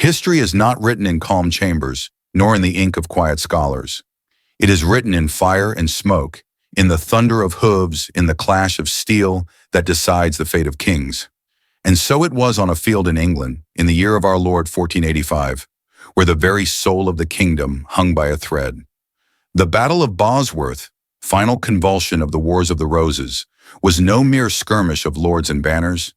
History is not written in calm chambers, nor in the ink of quiet scholars. It is written in fire and smoke, in the thunder of hooves, in the clash of steel that decides the fate of kings. And so it was on a field in England, in the year of our Lord 1485, where the very soul of the kingdom hung by a thread. The Battle of Bosworth, final convulsion of the Wars of the Roses, was no mere skirmish of lords and banners.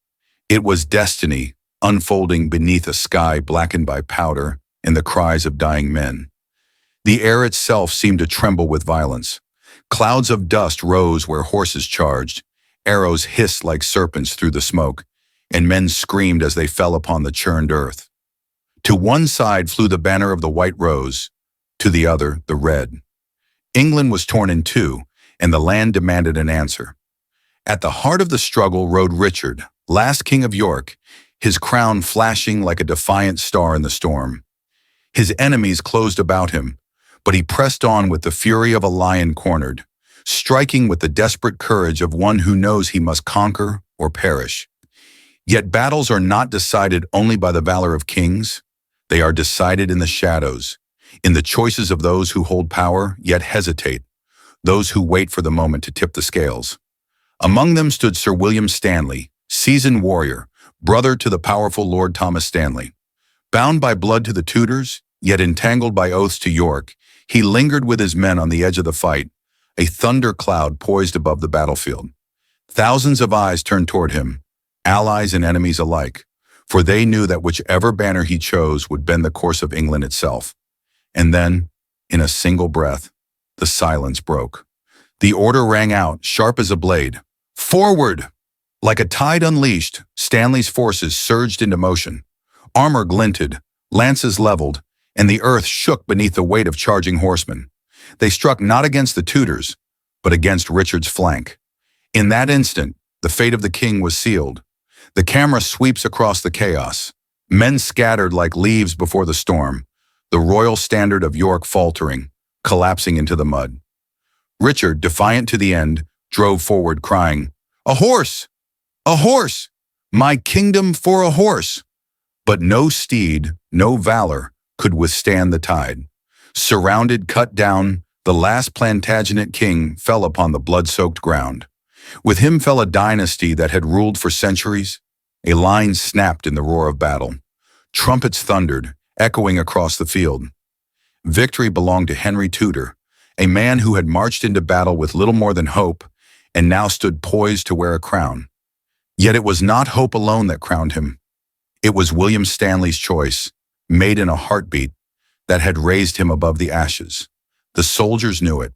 It was destiny unfolding beneath a sky blackened by powder and the cries of dying men. The air itself seemed to tremble with violence. Clouds of dust rose where horses charged, arrows hissed like serpents through the smoke, and men screamed as they fell upon the churned earth. To one side flew the banner of the white rose, to the other the red. England was torn in two, and the land demanded an answer. At the heart of the struggle rode Richard, last King of York, his crown flashing like a defiant star in the storm. His enemies closed about him, but he pressed on with the fury of a lion cornered, striking with the desperate courage of one who knows he must conquer or perish. Yet battles are not decided only by the valor of kings. They are decided in the shadows, in the choices of those who hold power yet hesitate, those who wait for the moment to tip the scales. Among them stood Sir William Stanley, seasoned warrior, brother to the powerful Lord Thomas Stanley. Bound by blood to the Tudors, yet entangled by oaths to York, he lingered with his men on the edge of the fight, a thunder cloud poised above the battlefield. Thousands of eyes turned toward him, allies and enemies alike, for they knew that whichever banner he chose would bend the course of England itself. And then, in a single breath, the silence broke. The order rang out, sharp as a blade. Forward! Like a tide unleashed, Stanley's forces surged into motion. Armor glinted, lances leveled, and the earth shook beneath the weight of charging horsemen. They struck not against the Tudors, but against Richard's flank. In that instant, the fate of the king was sealed. The camera sweeps across the chaos. Men scattered like leaves before the storm, the royal standard of York faltering, collapsing into the mud. Richard, defiant to the end, drove forward crying, "A horse! A horse! My kingdom for a horse!" But no steed, no valor, could withstand the tide. Surrounded, cut down, the last Plantagenet king fell upon the blood-soaked ground. With him fell a dynasty that had ruled for centuries. A line snapped in the roar of battle. Trumpets thundered, echoing across the field. Victory belonged to Henry Tudor, a man who had marched into battle with little more than hope and now stood poised to wear a crown. Yet it was not hope alone that crowned him. It was William Stanley's choice, made in a heartbeat, that had raised him above the ashes. The soldiers knew it.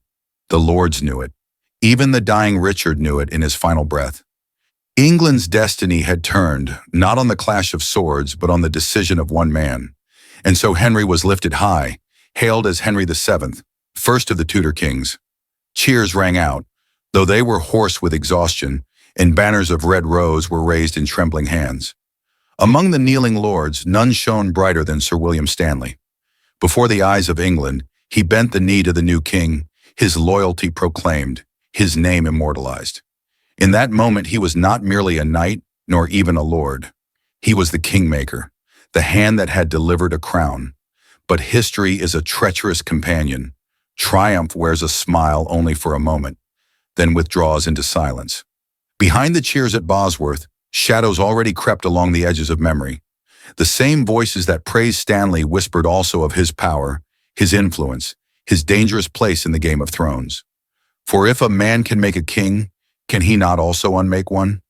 The lords knew it. Even the dying Richard knew it in his final breath. England's destiny had turned, not on the clash of swords, but on the decision of one man. And so Henry was lifted high, hailed as Henry VII, first of the Tudor kings. Cheers rang out, though they were hoarse with exhaustion, and banners of red rose were raised in trembling hands. Among the kneeling lords, none shone brighter than Sir William Stanley. Before the eyes of England, he bent the knee to the new king, his loyalty proclaimed, his name immortalized. In that moment, he was not merely a knight, nor even a lord. He was the Kingmaker, the hand that had delivered a crown. But history is a treacherous companion. Triumph wears a smile only for a moment, then withdraws into silence. Behind the cheers at Bosworth, shadows already crept along the edges of memory. The same voices that praised Stanley whispered also of his power, his influence, his dangerous place in the Game of Thrones. For if a man can make a king, can he not also unmake one?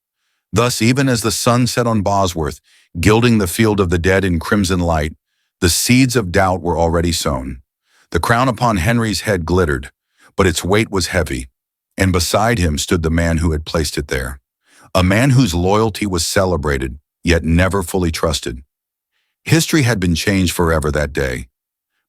Thus, even as the sun set on Bosworth, gilding the field of the dead in crimson light, the seeds of doubt were already sown. The crown upon Henry's head glittered, but its weight was heavy, and beside him stood the man who had placed it there. A man whose loyalty was celebrated, yet never fully trusted. History had been changed forever that day.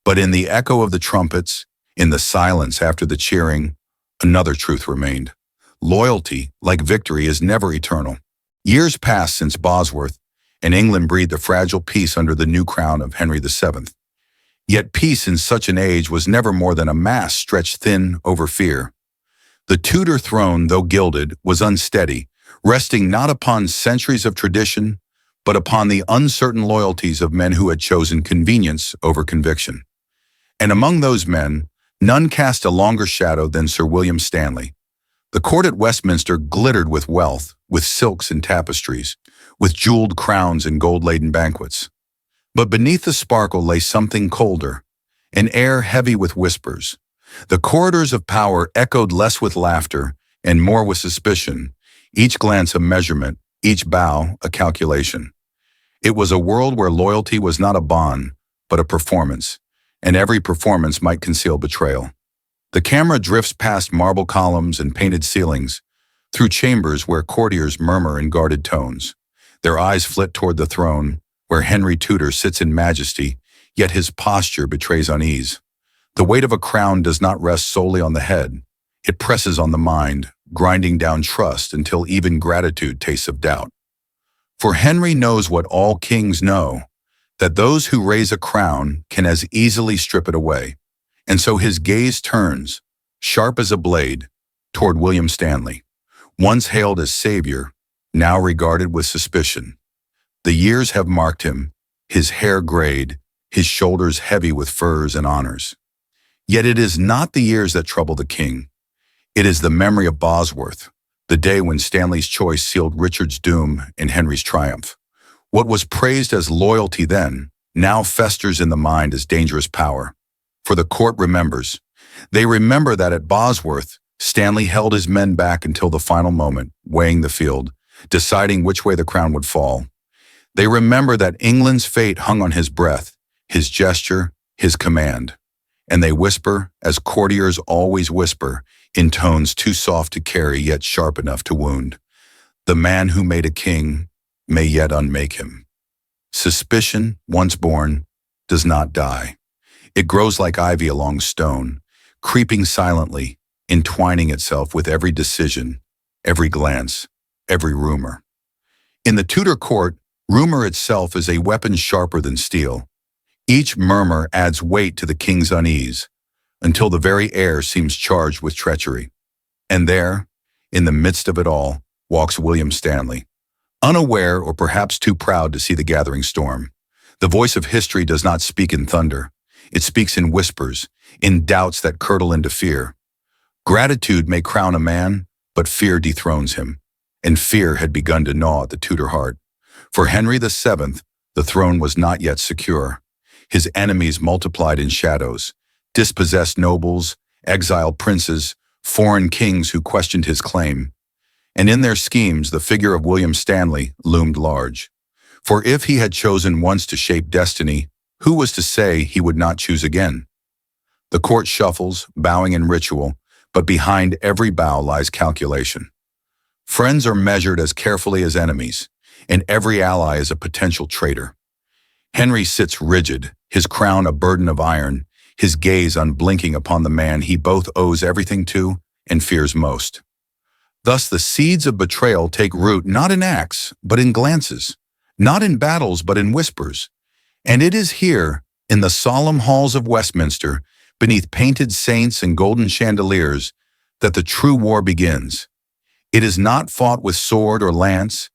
But in the echo of the trumpets, in the silence after the cheering, another truth remained. Loyalty, like victory, is never eternal. Years passed since Bosworth, and England breathed a fragile peace under the new crown of Henry VII. Yet peace in such an age was never more than a mass stretched thin over fear. The Tudor throne, though gilded, was unsteady, resting not upon centuries of tradition, but upon the uncertain loyalties of men who had chosen convenience over conviction. And among those men, none cast a longer shadow than Sir William Stanley. The court at Westminster glittered with wealth, with silks and tapestries, with jeweled crowns and gold-laden banquets. But beneath the sparkle lay something colder, an air heavy with whispers. The corridors of power echoed less with laughter and more with suspicion, each glance a measurement, each bow a calculation. It was a world where loyalty was not a bond, but a performance, and every performance might conceal betrayal. The camera drifts past marble columns and painted ceilings, through chambers where courtiers murmur in guarded tones. Their eyes flit toward the throne, where Henry Tudor sits in majesty, yet his posture betrays unease. The weight of a crown does not rest solely on the head. It presses on the mind, grinding down trust until even gratitude tastes of doubt. For Henry knows what all kings know, that those who raise a crown can as easily strip it away. And so his gaze turns, sharp as a blade, toward William Stanley, once hailed as savior, now regarded with suspicion. The years have marked him, his hair grayed, his shoulders heavy with furs and honors. Yet it is not the years that trouble the king. It is the memory of Bosworth, the day when Stanley's choice sealed Richard's doom and Henry's triumph. What was praised as loyalty then, now festers in the mind as dangerous power. For the court remembers. They remember that at Bosworth, Stanley held his men back until the final moment, weighing the field, deciding which way the crown would fall. They remember that England's fate hung on his breath, his gesture, his command. And they whisper, as courtiers always whisper, in tones too soft to carry yet sharp enough to wound. The man who made a king may yet unmake him. Suspicion, once born, does not die. It grows like ivy along stone, creeping silently, entwining itself with every decision, every glance, every rumor. In the Tudor court, rumor itself is a weapon sharper than steel. Each murmur adds weight to the king's unease, until the very air seems charged with treachery. And there, in the midst of it all, walks William Stanley, unaware or perhaps too proud to see the gathering storm. The voice of history does not speak in thunder. It speaks in whispers, in doubts that curdle into fear. Gratitude may crown a man, but fear dethrones him. And fear had begun to gnaw at the Tudor heart. For Henry VII, the throne was not yet secure. His enemies multiplied in shadows, dispossessed nobles, exiled princes, foreign kings who questioned his claim. And in their schemes, the figure of William Stanley loomed large. For if he had chosen once to shape destiny, who was to say he would not choose again? The court shuffles, bowing in ritual, but behind every bow lies calculation. Friends are measured as carefully as enemies, and every ally is a potential traitor. Henry sits rigid, his crown a burden of iron, his gaze unblinking upon the man he both owes everything to and fears most. Thus the seeds of betrayal take root not in acts, but in glances, not in battles, but in whispers. And it is here, in the solemn halls of Westminster, beneath painted saints and golden chandeliers, that the true war begins. It is not fought with sword or lance,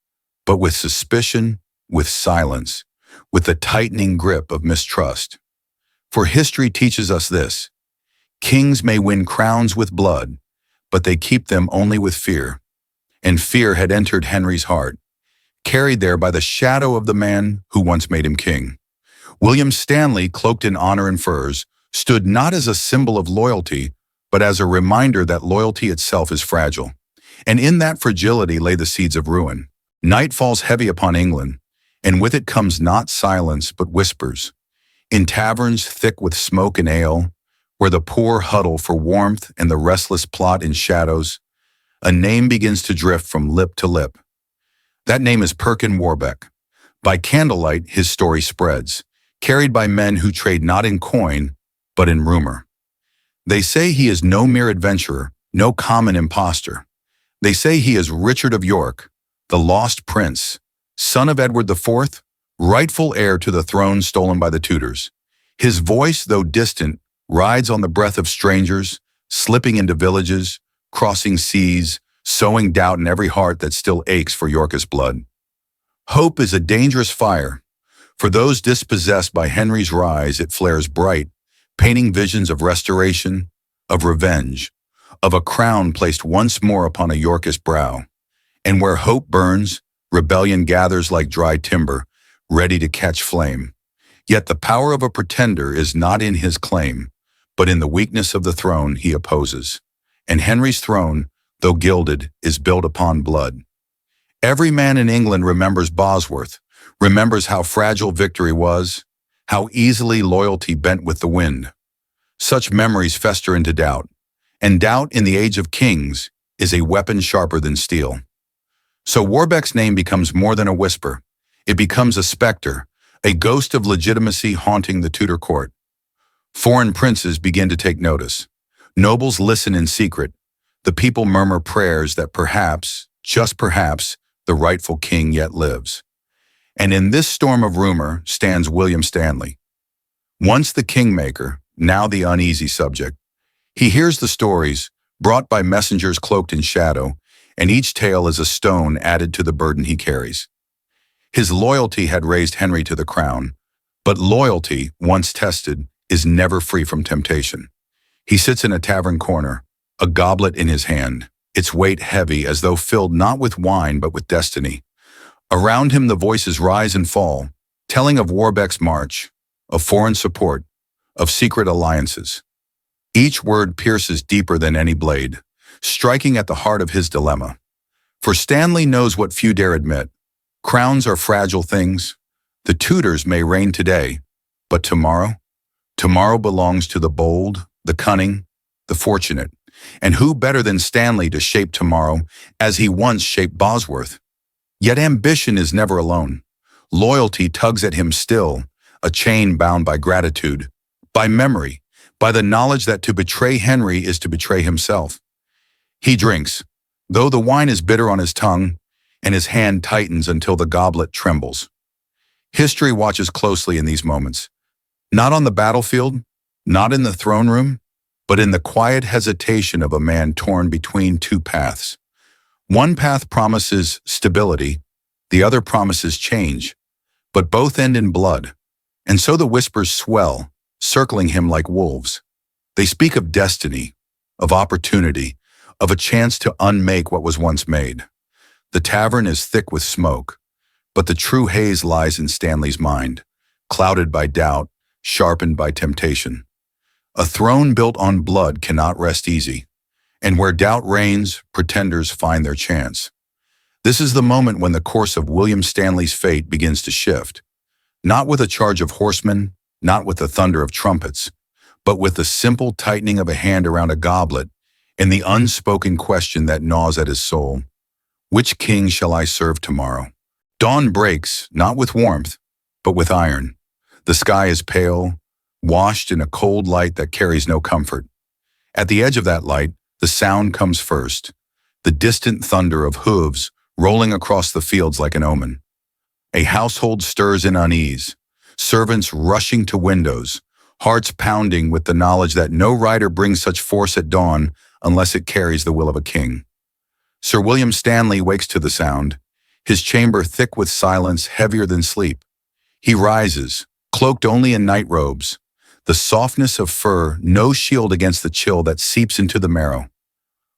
but with suspicion, with silence, with the tightening grip of mistrust. For history teaches us this: kings may win crowns with blood, but they keep them only with fear. And fear had entered Henry's heart, carried there by the shadow of the man who once made him king. William Stanley, cloaked in honor and furs, stood not as a symbol of loyalty, but as a reminder that loyalty itself is fragile. And in that fragility lay the seeds of ruin. Night falls heavy upon England, and with it comes not silence but whispers. In taverns thick with smoke and ale, where the poor huddle for warmth and the restless plot in shadows, a name begins to drift from lip to lip. That name is Perkin Warbeck. By candlelight his story spreads, carried by men who trade not in coin, but in rumor. They say he is no mere adventurer, no common impostor. They say he is Richard of York, the lost prince, son of Edward IV, rightful heir to the throne stolen by the Tudors. His voice, though distant, rides on the breath of strangers, slipping into villages, crossing seas, sowing doubt in every heart that still aches for Yorkist blood. Hope is a dangerous fire. For those dispossessed by Henry's rise, it flares bright, painting visions of restoration, of revenge, of a crown placed once more upon a Yorkist brow. And where hope burns, rebellion gathers like dry timber, ready to catch flame. Yet the power of a pretender is not in his claim, but in the weakness of the throne he opposes. And Henry's throne, though gilded, is built upon blood. Every man in England remembers Bosworth, remembers how fragile victory was, how easily loyalty bent with the wind. Such memories fester into doubt, and doubt in the age of kings is a weapon sharper than steel. So Warbeck's name becomes more than a whisper. It becomes a specter, a ghost of legitimacy haunting the Tudor court. Foreign princes begin to take notice. Nobles listen in secret. The people murmur prayers that perhaps, just perhaps, the rightful king yet lives. And in this storm of rumor stands William Stanley. Once the Kingmaker, now the uneasy subject. He hears the stories, brought by messengers cloaked in shadow, and each tale is a stone added to the burden he carries. His loyalty had raised Henry to the crown, but loyalty, once tested, is never free from temptation. He sits in a tavern corner, a goblet in his hand, its weight heavy as though filled not with wine but with destiny. Around him the voices rise and fall, telling of Warbeck's march, of foreign support, of secret alliances. Each word pierces deeper than any blade, striking at the heart of his dilemma. For Stanley knows what few dare admit. Crowns are fragile things. The Tudors may reign today, but tomorrow? Tomorrow belongs to the bold, the cunning, the fortunate. And who better than Stanley to shape tomorrow as he once shaped Bosworth? Yet ambition is never alone. Loyalty tugs at him still, a chain bound by gratitude, by memory, by the knowledge that to betray Henry is to betray himself. He drinks, though the wine is bitter on his tongue, and his hand tightens until the goblet trembles. History watches closely in these moments, not on the battlefield, not in the throne room, but in the quiet hesitation of a man torn between two paths. One path promises stability, the other promises change, but both end in blood, and so the whispers swell, circling him like wolves. They speak of destiny, of opportunity, of a chance to unmake what was once made. The tavern is thick with smoke, but the true haze lies in Stanley's mind, clouded by doubt, sharpened by temptation. A throne built on blood cannot rest easy, and where doubt reigns, pretenders find their chance. This is the moment when the course of William Stanley's fate begins to shift, not with a charge of horsemen, not with the thunder of trumpets, but with the simple tightening of a hand around a goblet and the unspoken question that gnaws at his soul. Which king shall I serve tomorrow? Dawn breaks, not with warmth, but with iron. The sky is pale, washed in a cold light that carries no comfort. At the edge of that light, the sound comes first, the distant thunder of hooves rolling across the fields like an omen. A household stirs in unease, servants rushing to windows, hearts pounding with the knowledge that no rider brings such force at dawn unless it carries the will of a king. Sir William Stanley wakes to the sound, his chamber thick with silence heavier than sleep. He rises, cloaked only in night robes, the softness of fur no shield against the chill that seeps into the marrow.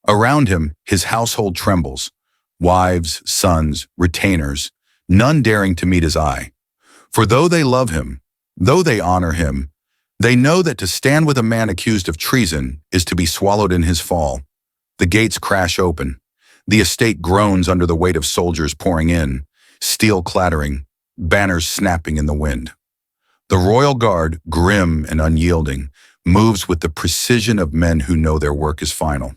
Around him, his household trembles, wives, sons, retainers, none daring to meet his eye. For though they love him, though they honor him, they know that to stand with a man accused of treason is to be swallowed in his fall. The gates crash open. The estate groans under the weight of soldiers pouring in, steel clattering, banners snapping in the wind. The royal guard, grim and unyielding, moves with the precision of men who know their work is final.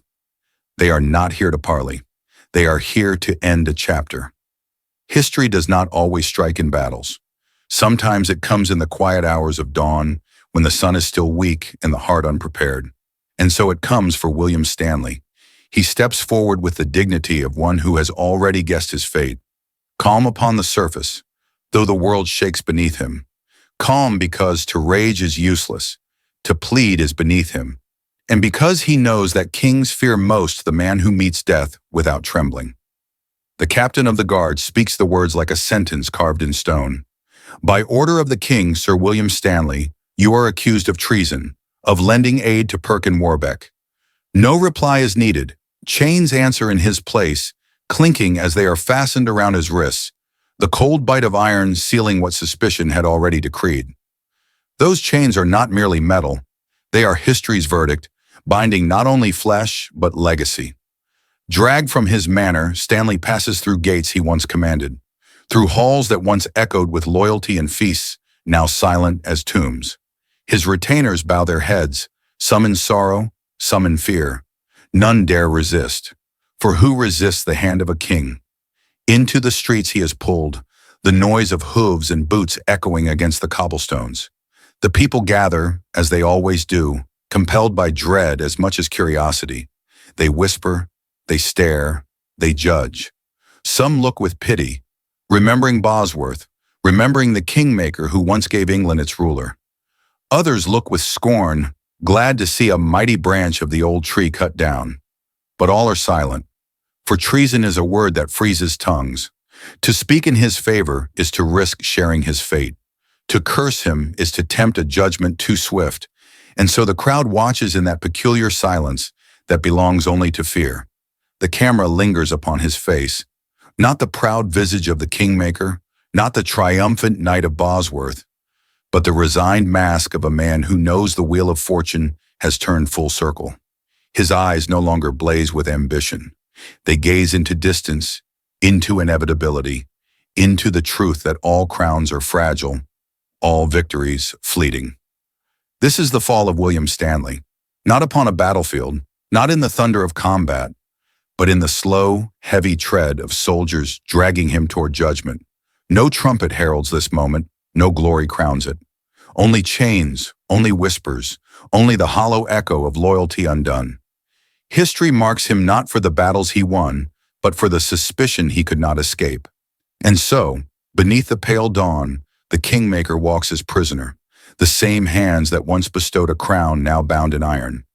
They are not here to parley. They are here to end a chapter. History does not always strike in battles. Sometimes it comes in the quiet hours of dawn, when the sun is still weak and the heart unprepared. And so it comes for William Stanley. He steps forward with the dignity of one who has already guessed his fate. Calm upon the surface, though the world shakes beneath him. Calm because to rage is useless, to plead is beneath him. And because he knows that kings fear most the man who meets death without trembling. The captain of the guard speaks the words like a sentence carved in stone. By order of the king, Sir William Stanley, you are accused of treason, of lending aid to Perkin Warbeck. No reply is needed. Chains answer in his place, clinking as they are fastened around his wrists, the cold bite of iron sealing what suspicion had already decreed. Those chains are not merely metal. They are history's verdict, binding not only flesh, but legacy. Dragged from his manor, Stanley passes through gates he once commanded, through halls that once echoed with loyalty and feasts, now silent as tombs. His retainers bow their heads, some in sorrow, some in fear. None dare resist, for who resists the hand of a king? Into the streets he is pulled, the noise of hooves and boots echoing against the cobblestones. The people gather, as they always do, compelled by dread as much as curiosity. They whisper, they stare, they judge. Some look with pity, remembering Bosworth, remembering the Kingmaker who once gave England its ruler. Others look with scorn, glad to see a mighty branch of the old tree cut down. But all are silent, for treason is a word that freezes tongues. To speak in his favor is to risk sharing his fate. To curse him is to tempt a judgment too swift, and so the crowd watches in that peculiar silence that belongs only to fear. The camera lingers upon his face, not the proud visage of the Kingmaker, not the triumphant knight of Bosworth, but the resigned mask of a man who knows the wheel of fortune has turned full circle. His eyes no longer blaze with ambition. They gaze into distance, into inevitability, into the truth that all crowns are fragile, all victories fleeting. This is the fall of William Stanley, not upon a battlefield, not in the thunder of combat, but in the slow, heavy tread of soldiers dragging him toward judgment. No trumpet heralds this moment, no glory crowns it. Only chains, only whispers, only the hollow echo of loyalty undone. History marks him not for the battles he won, but for the suspicion he could not escape. And so, beneath the pale dawn, the Kingmaker walks as prisoner, the same hands that once bestowed a crown now bound in iron.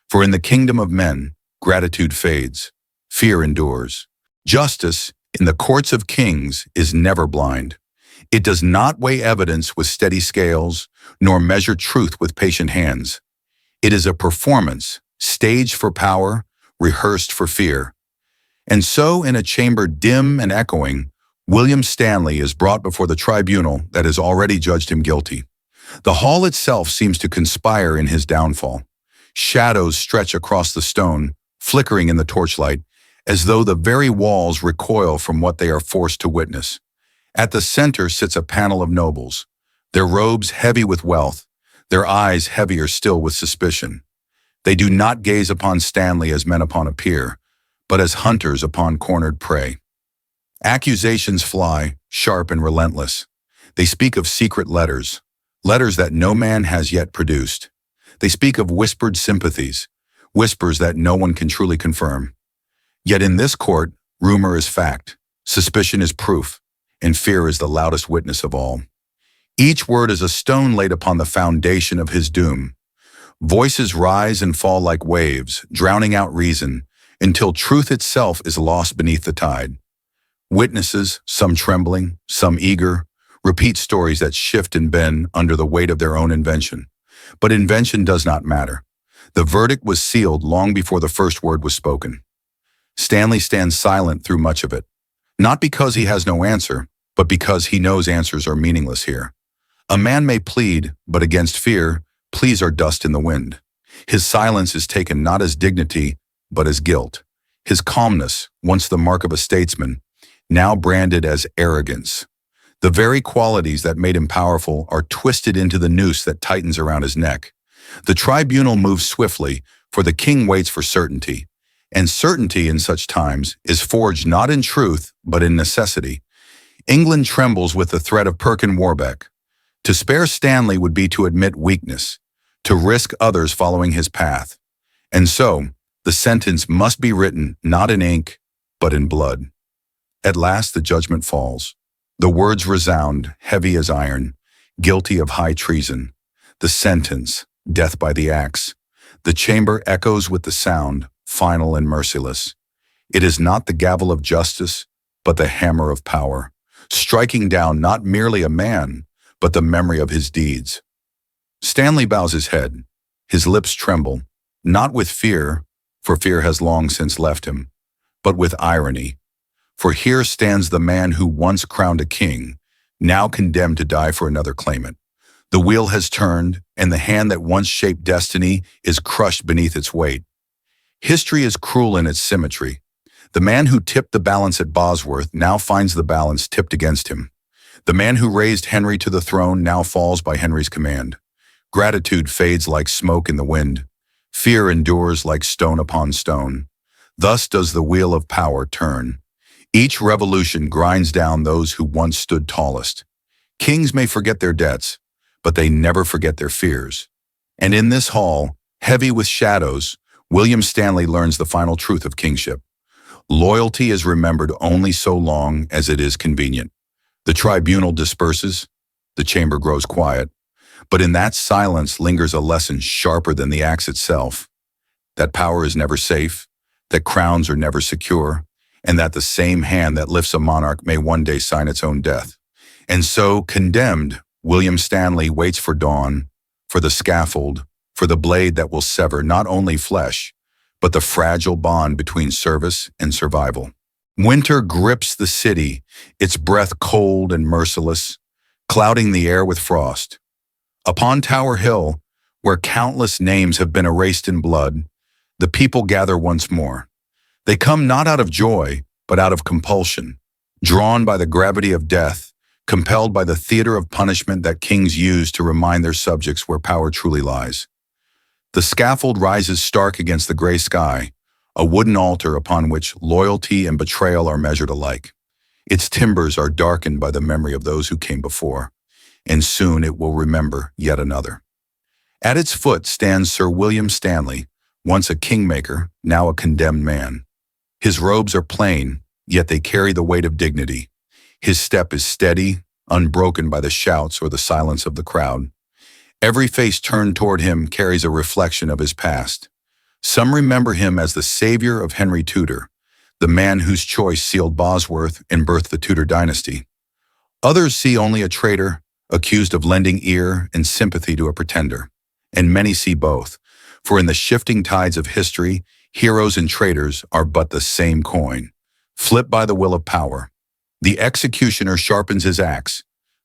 For in the kingdom of men, gratitude fades, fear endures. Justice, in the courts of kings, is never blind. It does not weigh evidence with steady scales, nor measure truth with patient hands. It is a performance, staged for power, rehearsed for fear. And so, in a chamber dim and echoing, William Stanley is brought before the tribunal that has already judged him guilty. The hall itself seems to conspire in his downfall. Shadows stretch across the stone, flickering in the torchlight, as though the very walls recoil from what they are forced to witness. At the center sits a panel of nobles, their robes heavy with wealth, their eyes heavier still with suspicion. They do not gaze upon Stanley as men upon a peer, but as hunters upon cornered prey. Accusations fly, sharp and relentless. They speak of secret letters, letters that no man has yet produced. They speak of whispered sympathies, whispers that no one can truly confirm. Yet in this court, rumor is fact, suspicion is proof, and fear is the loudest witness of all. Each word is a stone laid upon the foundation of his doom. Voices rise and fall like waves, drowning out reason, until truth itself is lost beneath the tide. Witnesses, some trembling, some eager, repeat stories that shift and bend under the weight of their own invention. But invention does not matter. The verdict was sealed long before the first word was spoken. Stanley stands silent through much of it, not because he has no answer, but because he knows answers are meaningless here. A man may plead, but against fear, pleas are dust in the wind. His silence is taken not as dignity, but as guilt. His calmness, once the mark of a statesman, now branded as arrogance. The very qualities that made him powerful are twisted into the noose that tightens around his neck. The tribunal moves swiftly, for the king waits for certainty. And certainty in such times is forged not in truth, but in necessity. England trembles with the threat of Perkin Warbeck. To spare Stanley would be to admit weakness, to risk others following his path. And so, the sentence must be written not in ink, but in blood. At last the judgment falls. The words resound, heavy as iron, guilty of high treason. The sentence, death by the axe. The chamber echoes with the sound, final and merciless. It is not the gavel of justice, but the hammer of power, striking down not merely a man, but the memory of his deeds. Stanley bows his head. His lips tremble, not with fear, for fear has long since left him, but with irony. For here stands the man who once crowned a king, now condemned to die for another claimant. The wheel has turned, and the hand that once shaped destiny is crushed beneath its weight. History is cruel in its symmetry. The man who tipped the balance at Bosworth now finds the balance tipped against him. The man who raised Henry to the throne now falls by Henry's command. Gratitude fades like smoke in the wind. Fear endures like stone upon stone. Thus does the wheel of power turn. Each revolution grinds down those who once stood tallest. Kings may forget their debts, but they never forget their fears. And in this hall, heavy with shadows, William Stanley learns the final truth of kingship. Loyalty is remembered only so long as it is convenient. The tribunal disperses, the chamber grows quiet, but in that silence lingers a lesson sharper than the axe itself. That power is never safe, that crowns are never secure, and that the same hand that lifts a monarch may one day sign its own death. And so, condemned, William Stanley waits for dawn, for the scaffold, for the blade that will sever not only flesh, but the fragile bond between service and survival. Winter grips the city, its breath cold and merciless, clouding the air with frost. Upon Tower Hill, where countless names have been erased in blood, the people gather once more. They come not out of joy, but out of compulsion, drawn by the gravity of death, compelled by the theater of punishment that kings use to remind their subjects where power truly lies. The scaffold rises stark against the gray sky, a wooden altar upon which loyalty and betrayal are measured alike. Its timbers are darkened by the memory of those who came before, and soon it will remember yet another. At its foot stands Sir William Stanley, once a kingmaker, now a condemned man. His robes are plain, yet they carry the weight of dignity. His step is steady, unbroken by the shouts or the silence of the crowd. Every face turned toward him carries a reflection of his past. Some remember him as the savior of Henry Tudor, the man whose choice sealed Bosworth and birthed the Tudor dynasty. Others see only a traitor, accused of lending ear and sympathy to a pretender. And many see both, for in the shifting tides of history, heroes and traitors are but the same coin, flipped by the will of power. The executioner sharpens his axe,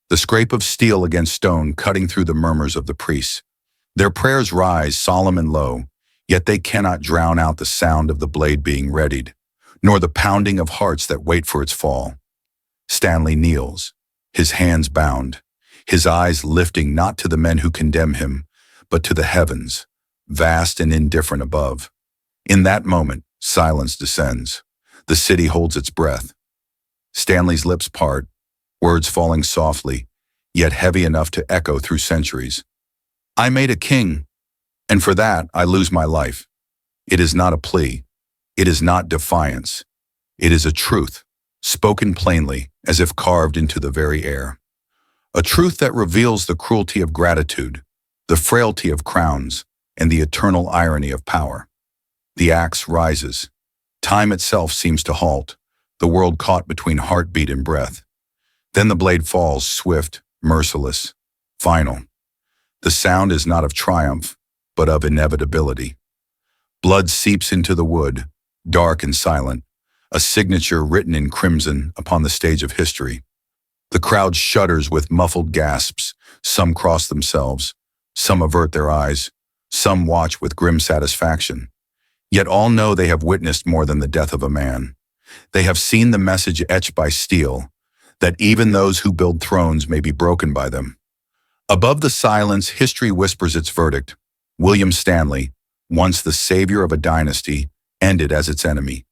the scrape of steel against stone cutting through the murmurs of the priests. Their prayers rise solemn and low, yet they cannot drown out the sound of the blade being readied, nor the pounding of hearts that wait for its fall. Stanley kneels, his hands bound, his eyes lifting not to the men who condemn him, but to the heavens, vast and indifferent above. In that moment, silence descends. The city holds its breath. Stanley's lips part, words falling softly, yet heavy enough to echo through centuries. I made a king, and for that I lose my life. It is not a plea. It is not defiance. It is a truth, spoken plainly, as if carved into the very air. A truth that reveals the cruelty of gratitude, the frailty of crowns, and the eternal irony of power. The axe rises. Time itself seems to halt, the world caught between heartbeat and breath. Then the blade falls, swift, merciless, final. The sound is not of triumph, but of inevitability. Blood seeps into the wood, dark and silent, a signature written in crimson upon the stage of history. The crowd shudders with muffled gasps. Some cross themselves, some avert their eyes, some watch with grim satisfaction. Yet all know they have witnessed more than the death of a man. They have seen the message etched by steel, that even those who build thrones may be broken by them. Above the silence, history whispers its verdict. William Stanley, once the savior of a dynasty, ended as its enemy.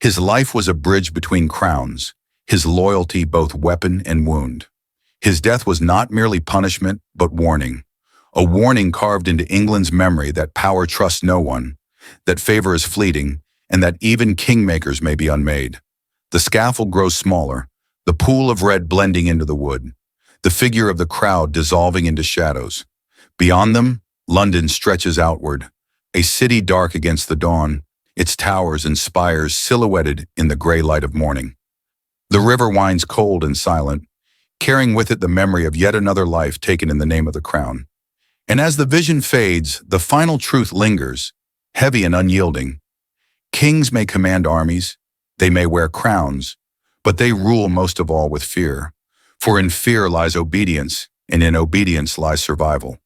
His life was a bridge between crowns, his loyalty both weapon and wound. His death was not merely punishment, but warning. A warning carved into England's memory that power trusts no one, that favor is fleeting, and that even kingmakers may be unmade. The scaffold grows smaller, the pool of red blending into the wood, the figure of the crowd dissolving into shadows. Beyond them, London stretches outward, a city dark against the dawn, its towers and spires silhouetted in the gray light of morning. The river winds cold and silent, carrying with it the memory of yet another life taken in the name of the crown. And as the vision fades, the final truth lingers, heavy and unyielding. Kings may command armies, they may wear crowns, but they rule most of all with fear. For in fear lies obedience, and in obedience lies survival.